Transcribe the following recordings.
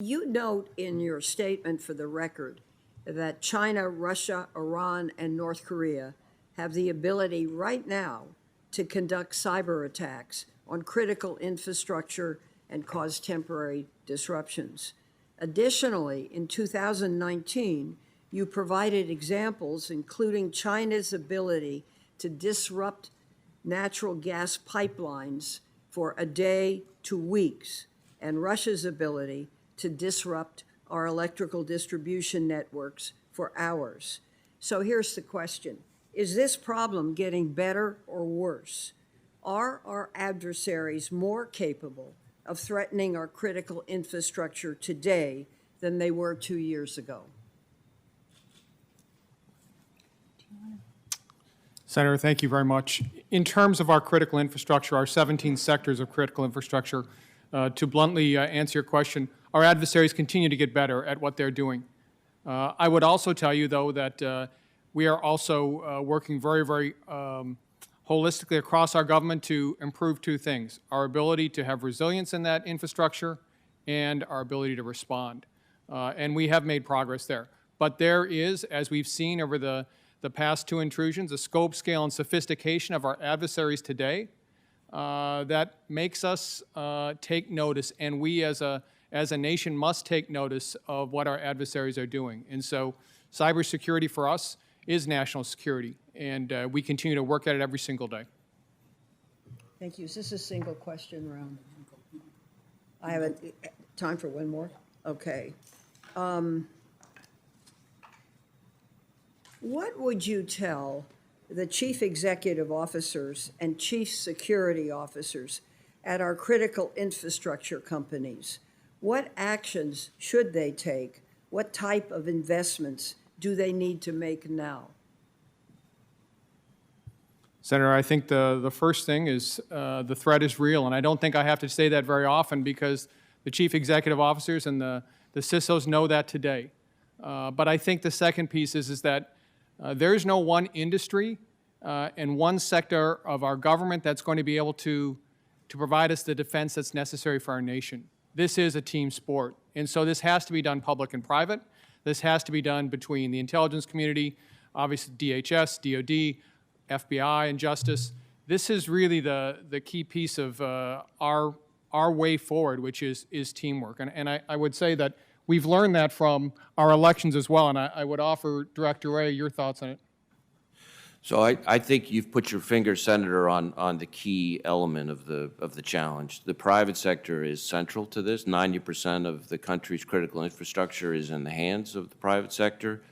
You note in your statement for the record that China, Russia, Iran, and North Korea have the ability right now to conduct cyber attacks on critical infrastructure and cause temporary disruptions. Additionally, in 2019, you provided examples, including China's ability to disrupt natural gas pipelines for a day to weeks, and Russia's ability to disrupt our electrical distribution networks for hours. So here's the question. Is this problem getting better or worse? Are our adversaries more capable of threatening our critical infrastructure today than they were 2 years ago? Senator, thank you very much. In terms of our critical infrastructure, our 17 sectors of critical infrastructure, to bluntly answer your question, our adversaries continue to get better at what they're doing. I would also tell you, though, that we are also working very holistically across our government to improve two things: our ability to have resilience in that infrastructure and our ability to respond. And we have made progress there. But there is, as we've seen over the past two intrusions, a scope, scale, and sophistication of our adversaries today that makes us take notice, and we as a nation must take notice of what our adversaries are doing. And so cybersecurity for us is national security, and we continue to work at it every single day. Thank you. Is this a single question round? I have time for one more? Okay. What would you tell the chief executive officers and chief security officers at our critical infrastructure companies? What actions should they take? What type of investments do they need to make now? Senator, I think the first thing is the threat is real, and I don't think I have to say that very often because the chief executive officers and the CISOs know that today. But I think the second piece is that there is no one industry and one sector of our government that's going to be able to provide us the defense that's necessary for our nation. This is a team sport, and so this has to be done public and private. This has to be done between the intelligence community, obviously DHS, DOD, FBI, and Justice. This is really the key piece of our way forward, which is teamwork. And I would say that we've learned that from our elections as well, and I would offer Director Wray your thoughts on it. So I think you've put your finger, Senator, on the key element of the challenge. The private sector is central to this. 90% of the country's critical infrastructure is in the hands of the private sector.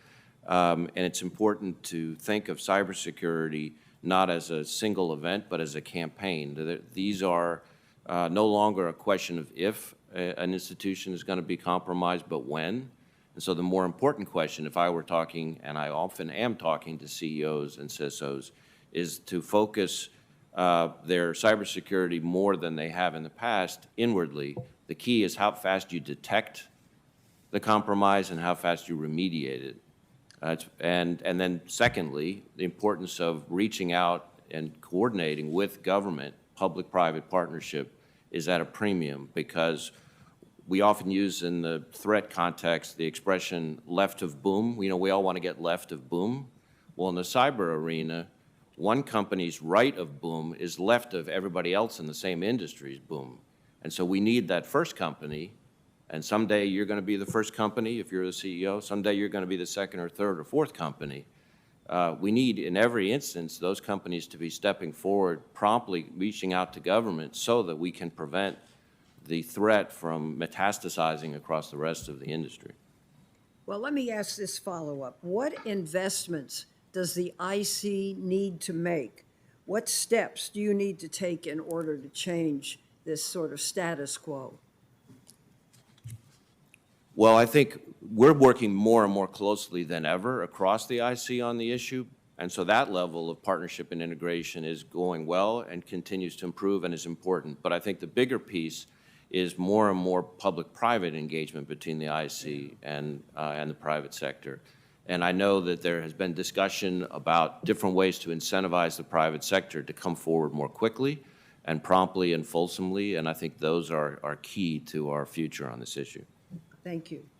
And it's important to think of cybersecurity not as a single event, but as a campaign. These are no longer a question of if an institution is going to be compromised, but when. And so the more important question, if I were talking, and I often am talking to CEOs and CISOs, is to focus their cybersecurity more than they have in the past inwardly. The key is how fast you detect the compromise and how fast you remediate it. And then secondly, the importance of reaching out and coordinating with government, public-private partnership is at a premium because we often use in the threat context the expression left of boom. We all want to get left of boom. Well, in the cyber arena, one company's right of boom is left of everybody else in the same industry's boom. And so we need that first company, and someday you're going to be the first company if you're the CEO. Someday you're going to be the second or third or fourth company. We need, in every instance, those companies to be stepping forward, promptly reaching out to government so that we can prevent the threat from metastasizing across the rest of the industry. Well, let me ask this follow-up. What investments does the IC need to make? What steps do you need to take in order to change this sort of status quo? Well, I think we're working more and more closely than ever across the IC on the issue, and so that level of partnership and integration is going well and continues to improve and is important. But I think the bigger piece is more and more public-private engagement between the IC and the private sector. And I know that there has been discussion about different ways to incentivize the private sector to come forward more quickly and promptly and fulsomely, and I think those are key to our future on this issue. Thank you.